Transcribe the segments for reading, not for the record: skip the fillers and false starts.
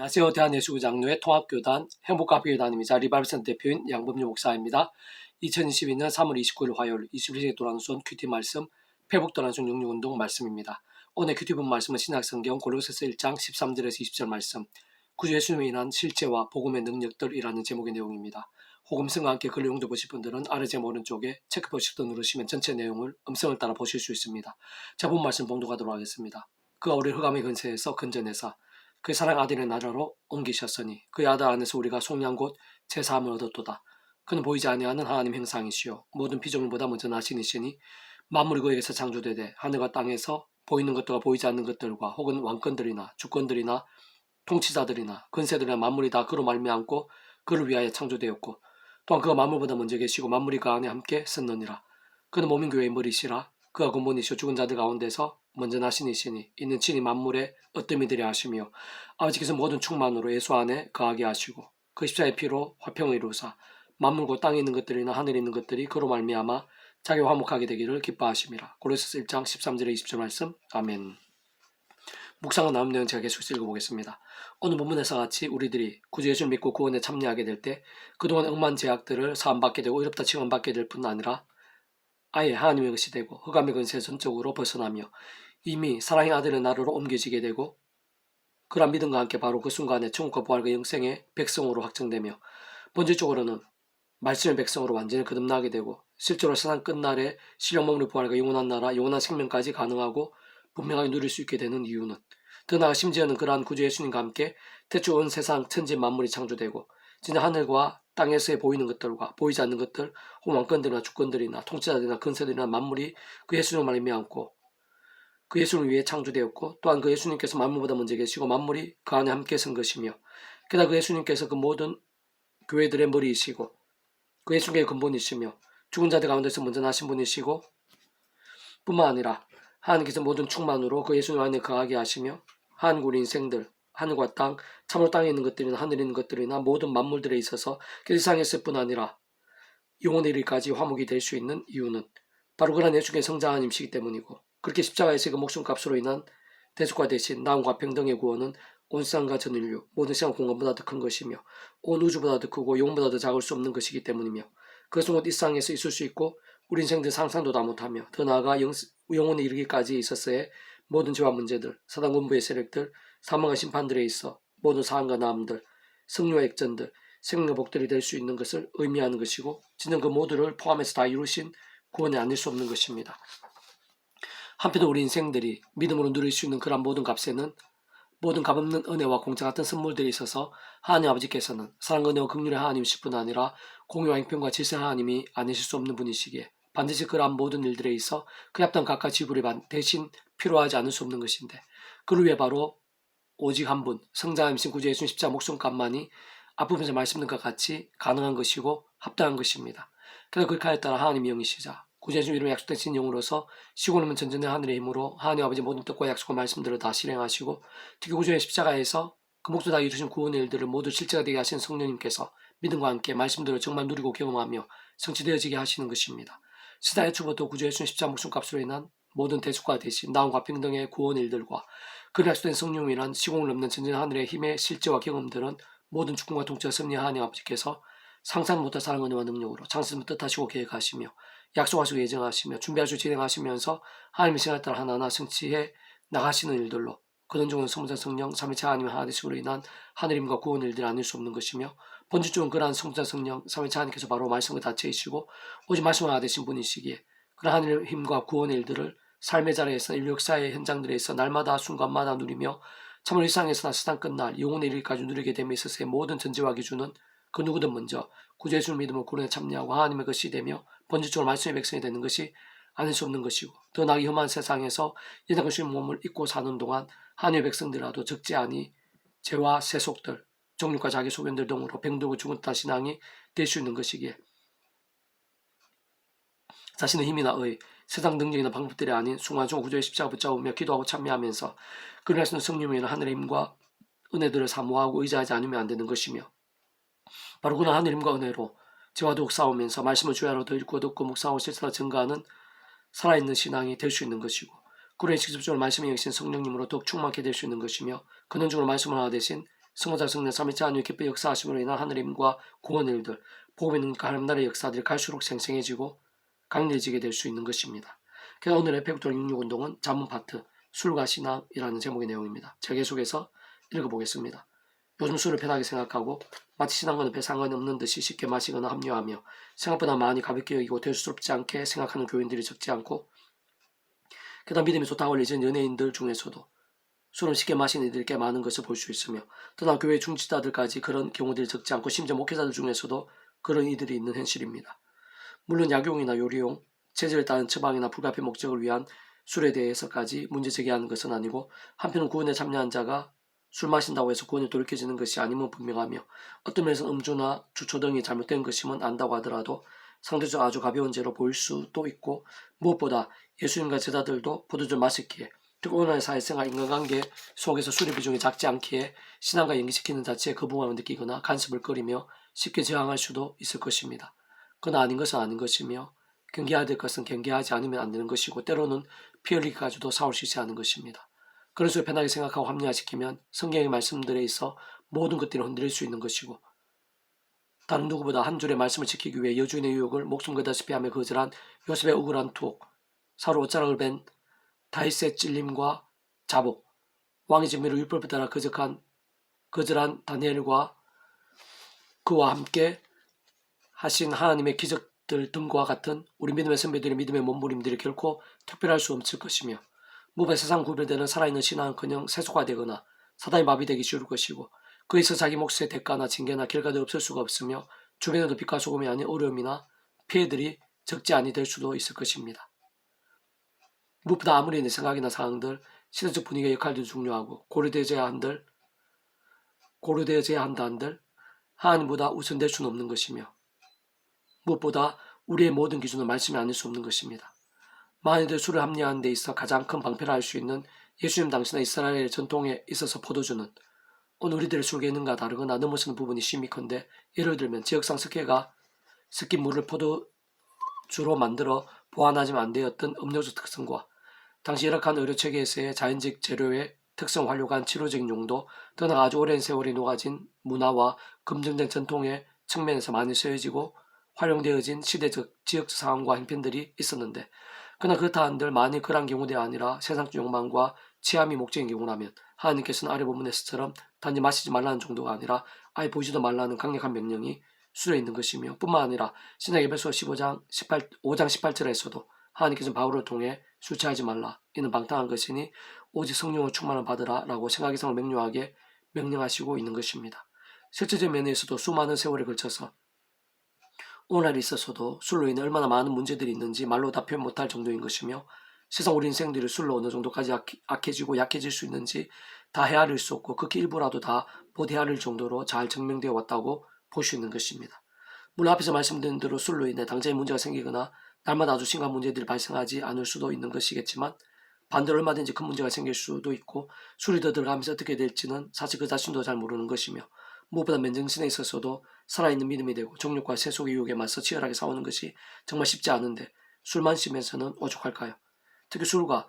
안녕하세요. 대한예수구장로회 통합교단 행복가교단임이자 리바이벌센터 대표인 양범유 목사입니다. 2022년 3월 29일 화요일 21세기 도랑손 큐티 말씀 회복 도랑손 영육운동 말씀입니다. 오늘 큐티 본 말씀은 신약성경 골로새서 1장 13절에서 20절 말씀 구주 예수님에 인한 실제와 복음의 능력들이라는 제목의 내용입니다. 복음성과 함께 글 내용도 보실 분들은 아래 제목 오른쪽에 체크 버튼 누르시면 전체 내용을 음성을 따라 보실 수 있습니다. 자, 본 말씀 봉독하도록 하겠습니다. 그가 우리 흑암의 근세에서 건져내사 그의 사랑 아들의 나라로 옮기셨으니 그의 아들 안에서 우리가 속량 곧 제사함을 얻었도다. 그는 보이지 아니하는 하나님 형상이시요 모든 피조물보다 먼저 나신 이시니 만물이 그에게서 창조되되 하늘과 땅에서 보이는 것들과 보이지 않는 것들과 혹은 왕권들이나 주권들이나 통치자들이나 근세들이나 만물이 다 그로 말미암고 그를 위하여 창조되었고 또한 그가 만물보다 먼저 계시고 만물이 그 안에 함께 섰느니라. 그는 몸인 교회의 머리시라. 그가 근본이시오 죽은 자들 가운데서 먼저 나신 이시니 이는 친히 만물의 어뜸이 되려 하시며 아버지께서 모든 충만으로 예수 안에 거하게 하시고 그 십자의 피로 화평을 이루사 만물과 땅에 있는 것들이나 하늘에 있는 것들이 그로 말미암아 자기와 화목하게 되기를 기뻐하심이라. 골로새서 1장 13절에 20절 말씀. 아멘. 묵상과 나눈 내용 제가 계속 읽어보겠습니다. 오늘 본문에서 같이 우리들이 구주 예수를 믿고 구원에 참여하게 될 때 그동안 억만 제약들을 사함받게 되고 어렵다 칭함받게 될 뿐 아니라 아예 하나님의 것이 되고 흑암의 근세 전적으로 벗어나며 이미 사랑의 아들의 나라로 옮겨지게 되고 그런 믿음과 함께 바로 그 순간에 천국과 부활과 영생의 백성으로 확정되며 본질적으로는 말씀의 백성으로 완전히 거듭나게 되고 실제로 세상 끝날에 신령먹는 부활과 영원한 나라, 영원한 생명까지 가능하고 분명하게 누릴 수 있게 되는 이유는 더 나아가 심지어는 그러한 구주 예수님과 함께 태초 온 세상 천지 만물이 창조되고 진짜 하늘과 땅에서의 보이는 것들과 보이지 않는 것들, 왕권들이나 주권들이나 통치자들이나 근세들이나 만물이 그 예수님을 말미암고 그 예수님을 위해 창조되었고 또한 그 예수님께서 만물보다 먼저 계시고 만물이 그 안에 함께 선 것이며 게다가 그 예수님께서 그 모든 교회들의 머리이시고 그 예수님의 근본이시며 죽은 자들 가운데서 먼저 나신 분이시고 뿐만 아니라 하나님께서 모든 충만으로 그 예수님 안에 거하게 하시며 한국 인생들 하늘과 땅, 참으로 땅에 있는 것들이나 하늘에 있는 것들이나 모든 만물들에 있어서 그 세상에서 뿐 아니라 영원의 일까지 화목이 될 수 있는 이유는 바로 그런 예수님의 성자 하나님이시기 때문이고 그렇게 십자가에서 그 목숨값으로 인한 대속과 대신 나음과 평등의 구원은 온 세상과 전 인류, 모든 시간 공간보다 더 큰 것이며 온 우주보다 더 크고 영보다 더 작을 수 없는 것이기 때문이며 그것은 곧 이 세상에서 있을 수 있고 우리 인생들 상상도 다 못하며 더 나아가 영혼에 이르기까지 있었어야 모든 죄와 문제들, 사단 군부의 세력들, 사망과 심판들에 있어 모든 사함과 나음들, 승리와 액전들, 생명의 복들이 될 수 있는 것을 의미하는 것이고 진정 그 모두를 포함해서 다 이루신 구원이 아닐 수 없는 것입니다. 한편 우리 인생들이 믿음으로 누릴 수 있는 그런 모든 값에는 모든 값없는 은혜와 공짜 같은 선물들이 있어서 하나님 아버지께서는 사랑과 은혜와 긍휼의 하나님이실 뿐 아니라 공의와 형편과 질서의 하나님이 아니실 수 없는 분이시기에 반드시 그러한 모든 일들에 있어 그 합당 각각 지불이 대신 필요하지 않을 수 없는 것인데 그를 위해 바로 오직 한 분 성자임신 구주 예수님 십자가 목숨값만이 앞부분에서 말씀드린 것 같이 가능한 것이고 합당한 것입니다. 그래서 그렇게 하에 따라 하나님의 영이시자 구주 예수님 이름에 약속되신 영으로서 시고는 전전의 하늘의 힘으로 하나님 아버지 모든 뜻과 약속과 말씀들을 다 실행하시고 특히 구주의 십자가에서 그 목도 다 이루신 구원의 일들을 모두 실제가 되게 하신 성령님께서 믿음과 함께 말씀들을 정말 누리고 경험하며 성취되어지게 하시는 것입니다. 시대 애초부터 구주 예수님 십자가 목숨값으로 인한 모든 대속과 대신 나음과 평등의 구원 일들과 그를 약속된 성령이란 시공을 넘는 전전 하늘의 힘의 실제와 경험들은 모든 주권과 통치와 섭리 하나님 아버지께서 상상 못할 사랑 은혜와 능력으로 창세부터 뜻하시고 계획하시며 약속하시고 예정하시며 준비하시고 진행하시면서 하나님의 시간에 따라 하나하나 성취해 나가시는 일들로 그런 중은 성자 성령 삼위체 하나님의 하나되심으로 인한 하늘임과 구원 일들이 아닐 수 없는 것이며 본질적으로 그러한 성자 성령 삼위체 하나님께서 바로 말씀을 다체이시고 오직 말씀을 하나되신 분이시기에 그런 하늘의 힘과 구원의 일들을 삶의 자리에서 인류 역사의 현장들에서 날마다 순간마다 누리며 참으로 일상에서나 세상 끝날 영혼의 일까지 누리게 됨에 있어서의 모든 전제와 기준은 그 누구든 먼저 구주 예수를 믿음으로 구원에 참여하고 하나님의 것이 되며 본질적으로 말씀의 백성이 되는 것이 아닐 수 없는 것이고 더 나아가 험한 세상에서 예전 것이 몸을 입고 사는 동안 하나님의 백성들이라도 적지 아니 죄와 세속들, 정욕과 자기 소견들 등으로 병들고 죽었다 신앙이 될 수 있는 것이기에 자신의 힘이나 의, 세상 능력이나 방법들이 아닌 순간순간 구주의 십자가 붙잡으며 기도하고 참여하면서 그를 하시는 성령이나 하늘의 힘과 은혜들을 사모하고 의지하지 않으면 안 되는 것이며 바로 그런 하늘 힘과 은혜로 죄와 더욱 싸우면서 말씀을 주야로 더 읽고 듣고 묵상하고 실천하고 증거하는 살아있는 신앙이 될 수 있는 것이고 그를 직접적으로 말씀에 여기신 성령님으로 더욱 충만하게 될 수 있는 것이며 근원적으로 말씀을 하나 대신 성모자 성령 삼위일체 하나님의 기쁜 역사하심으로 인한 하늘의 힘과 구원의 일들, 복음의 능력과 하나님 나라의 역사들이 갈수록 생생해지고 강렬해지게 될 수 있는 것입니다. 그래서 오늘의 페북도랑 66운동은 자문 파트 술과 신앙이라는 제목의 내용입니다. 제가 계속해서 읽어보겠습니다. 요즘 술을 편하게 생각하고 마치 신앙과는 별 상관이 없는 듯이 쉽게 마시거나 합류하며 생각보다 많이 가볍게 여기고 대수롭지 않게 생각하는 교인들이 적지 않고, 게다가 믿음이 좋다고 알려진 연예인들 중에서도 술을 쉽게 마시는 이들이 꽤 많은 것을 볼 수 있으며, 또한 교회 중지자들까지 그런 경우들이 적지 않고 심지어 목회자들 중에서도 그런 이들이 있는 현실입니다. 물론 약용이나 요리용, 체질에 따른 처방이나 불가피 목적을 위한 술에 대해서까지 문제 제기하는 것은 아니고, 한편은 구원에 참여한 자가 술 마신다고 해서 구원이 돌이켜지는 것이 아님은 분명하며, 어떤 면에서 음주나 주초 등이 잘못된 것임은 안다고 하더라도 상대적으로 아주 가벼운 죄로 보일 수도 있고, 무엇보다 예수님과 제자들도 포도주를 마셨기에, 특히 오늘날 사회생활 인간관계 속에서 술의 비중이 작지 않기에 신앙과 연기시키는 자체에 거부감을 느끼거나 간섭을 거리며 쉽게 저항할 수도 있을 것입니다. 그러나 아닌 것은 아닌 것이며, 경계해야 될 것은 경계하지 않으면 안 되는 것이고, 때로는 피 흘리기까지도 싸울 수 있지 않은 것입니다. 그런 식으로 편하게 생각하고 합리화시키면 성경의 말씀들에 있어 모든 것들이 흔들릴 수 있는 것이고, 다른 누구보다 한 줄의 말씀을 지키기 위해 여주인의 유혹을 목숨 걸다시피 하며 거절한 요셉의 억울한 투옥, 사로 옷자락을 벤 다윗의 찔림과 자복, 왕의 진미를 율법을 따라 거절한 다니엘과 그와 함께 하신 하나님의 기적들 등과 같은 우리 믿음의 선배들의 믿음의 몸부림들이 결코 특별할 수 없을 것이며, 무엇보다 세상 구별되는 살아있는 신앙은커녕 세속화되거나 사단이 마비되기 쉬울 것이고, 그에서 자기 몫의 대가나 징계나 결과도 없을 수가 없으며, 주변에도 빛과 소금이 아닌 어려움이나 피해들이 적지 않이 될 수도 있을 것입니다. 무엇보다 아무리 내 생각이나 상황들, 시대적 분위기의 역할도 중요하고 고려되어져야 한다 한들 하나님보다 우선될 수는 없는 것이며, 무엇보다 우리의 모든 기준은 말씀이 아닐 수 없는 것입니다. 만일들 술을 합리화하는 데 있어 가장 큰 방패를 할 수 있는 예수님 당시나 이스라엘 전통에 있어서 포도주는 오늘 우리들의 술계능과 다르거나 넘어서는 부분이 심히컨대, 예를 들면 지역상 석회가 섞인 물을 포도주로 만들어 보완하지만 안 되었던 음료수 특성과 당시 열악한 의료체계에서의 자연적 재료의 특성 활용한 치료적인 용도, 더 나아가 아주 오랜 세월이 녹아진 문화와 검증된 전통의 측면에서 많이 쓰여지고 활용되어진 시대적 지역적 상황과 형편들이 있었는데, 그러나 그렇다 한들 만일 그러한 경우들이 아니라 세상적 욕망과 취함이 목적인 경우라면 하나님께서는 아래 본문에서처럼 단지 마시지 말라는 정도가 아니라 아예 보지도 말라는 강력한 명령이 수려 있는 것이며, 뿐만 아니라 신약 에베소 5장 18절에서도 하나님께서는 바울을 통해 술 취하지 말라, 이는 방탕한 것이니 오직 성령을 충만을 받으라 라고 생각이상을 명료하게 명령하시고 있는 것입니다. 실제적 면에서도 수많은 세월에 걸쳐서 오늘날에 있어서도 술로 인해 얼마나 많은 문제들이 있는지 말로 다 표현 못할 정도인 것이며, 세상 우리 인생들이 술로 어느 정도까지 악해지고 약해질 수 있는지 다 헤아릴 수 없고 극히 일부라도 다 못 헤아릴 정도로 잘 증명되어 왔다고 볼 수 있는 것입니다. 물론 앞에서 말씀드린 대로 술로 인해 당장의 문제가 생기거나 날마다 아주 심각한 문제들이 발생하지 않을 수도 있는 것이겠지만, 반대로 얼마든지 큰 문제가 생길 수도 있고 술이 더 들어가면서 어떻게 될지는 사실 그 자신도 잘 모르는 것이며, 무엇보다 맨정신에 있어서도 살아있는 믿음이 되고 정욕과 세속의 유혹에 맞서 치열하게 싸우는 것이 정말 쉽지 않은데 술만 씹면서는 오죽할까요? 특히 술과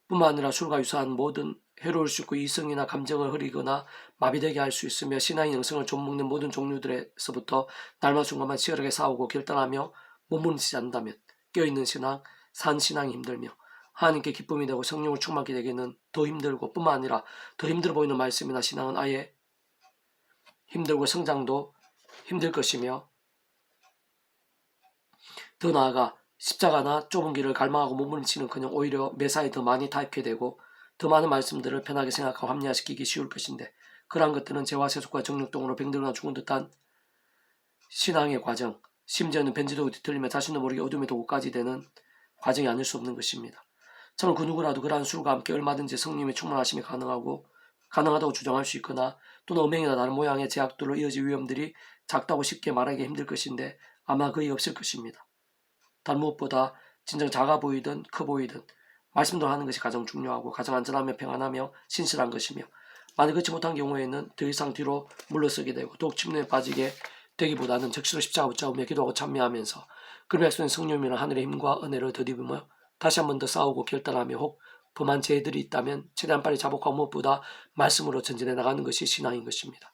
뿐만 아니라 술과 유사한 모든 해로울 수 있고 이성이나 감정을 흐리거나 마비되게 할 수 있으며 신앙의 영성을 좀먹는 모든 종류들에서부터 날마다 순간만 치열하게 싸우고 결단하며 몸부림치지 않는다면 깨어있는 신앙, 산 신앙이 힘들며 하나님께 기쁨이 되고 성령을 충만하게 되기는 더 힘들고, 뿐만 아니라 더 힘들어 보이는 말씀이나 신앙은 아예 힘들고 성장도 힘들 것이며, 더 나아가 십자가나 좁은 길을 갈망하고 몸부림치는커녕 오히려 매사에 더 많이 타협하게 되고 더 많은 말씀들을 편하게 생각하고 합리화시키기 쉬울 것인데, 그러한 것들은 죄와 세속과 정욕동으로 병들거나 죽은 듯한 신앙의 과정, 심지어는 변질되고 뒤틀리며 자신도 모르게 어둠의 도구까지 되는 과정이 아닐 수 없는 것입니다. 저는 그 누구라도 그러한 술과 함께 얼마든지 성령의 충만하심이 가능하다고 주장할 수 있거나, 또는 음행이나 다른 모양의 제약들로 이어질 위험들이 작다고 쉽게 말하기 힘들 것인데 아마 거의 없을 것입니다. 단 무엇보다 진정 작아 보이든 커 보이든 말씀대로 하는 것이 가장 중요하고 가장 안전하며 평안하며 신실한 것이며, 만약 그렇지 못한 경우에는 더 이상 뒤로 물러서게 되고 더욱 침노에 빠지게 되기보다는 적시로 십자가 붙잡으며 기도하고 참여하면서 그 백성의 성령이나 하늘의 힘과 은혜를 덧입으며 다시 한 번 더 싸우고 결단하며, 혹 범한 죄들이 있다면 최대한 빨리 자복하고 무엇보다 말씀으로 전진해 나가는 것이 신앙인 것입니다.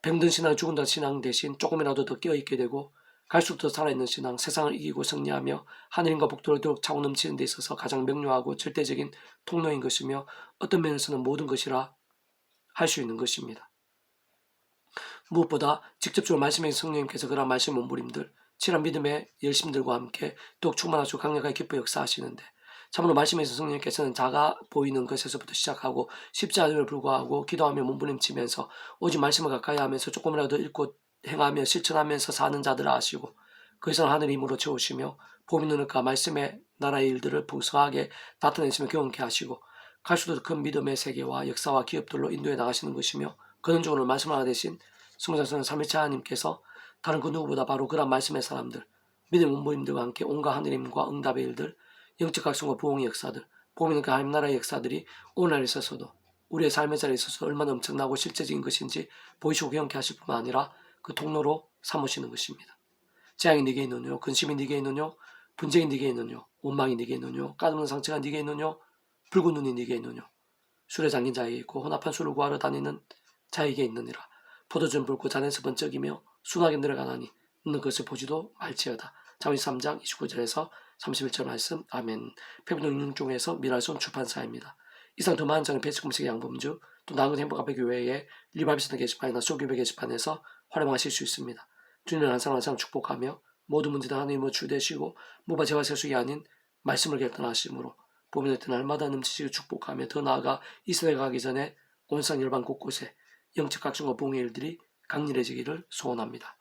병든 신앙, 죽은다 신앙 대신 조금이라도 더 깨어있게 되고 갈수록 더 살아있는 신앙, 세상을 이기고 승리하며 하늘님과 복도를 더욱 차고 넘치는 데 있어서 가장 명료하고 절대적인 통로인 것이며 어떤 면에서는 모든 것이라 할 수 있는 것입니다. 무엇보다 직접적으로 말씀의 성령님께서 그런 말씀 몸부림들, 치열한 믿음의 열심들과 함께 더욱 충만하시고 강력하게 기뻐 역사하시는데 참으로 말씀에서 성령님께서는 작아 보이는 것에서부터 시작하고 쉽지 않음을 불구하고 기도하며 몸부림치면서 오직 말씀을 가까이 하면서 조금이라도 읽고 행하며 실천하면서 사는 자들을 아시고 그에서 하늘 힘으로 채우시며 봄이 누니까 말씀의 나라의 일들을 풍성하게 나타내시며 경험케 하시고 갈수록 큰 믿음의 세계와 역사와 기업들로 인도해 나가시는 것이며 근원적으로 말씀 하나 되신 승자선 삼위체 하나님께서 다른 그 누구보다 바로 그런 말씀의 사람들, 믿음의 몸부림들과 함께 온갖 하느님과 응답의 일들, 영적 각성과 부흥의 역사들, 보면 그 하나님 나라의 역사들이 오늘날에 있어서도 우리의 삶의 자리에 있어서 얼마나 엄청나고 실제적인 것인지 보이시고 경험케 하실 뿐만 아니라 그 통로로 삼으시는 것입니다. 재앙이 네게 있느뇨, 근심이 네게 있느뇨, 분쟁이 네게 있느뇨, 원망이 네게 있느뇨, 까닭없는 상처가 네게 있느뇨, 붉은 눈이 네게 있느뇨, 술에 잠긴 자에게 있고 혼합한 술을 구하러 다니는 자에게 있느니라. 포도주는 붉고 잔에서 번쩍이며 순하게 늘어가나니 너는 그것을 보지도 말지어다. 잠언 3장 29절에서 31절 말씀. 아멘. 페북동 6종에서 미랄손 출판사입니다. 이상 더 많은 장은 페이스북 양범주 또 나은 행복카페 교회의 리바이비스터 게시판이나 소규모 게시판에서 활용하실 수 있습니다. 주님을 항상 축복하며 모든 문제다 하나님으로 주되시고 무바 재화 세속이 아닌 말씀을 결단하심으로 봄이 될 날마다 넘치시고 축복하며 더 나아가 이 세대가 가기 전에 온산 열방 곳곳에 영적 각성과 봉의 일들이 강렬해지기를 소원합니다.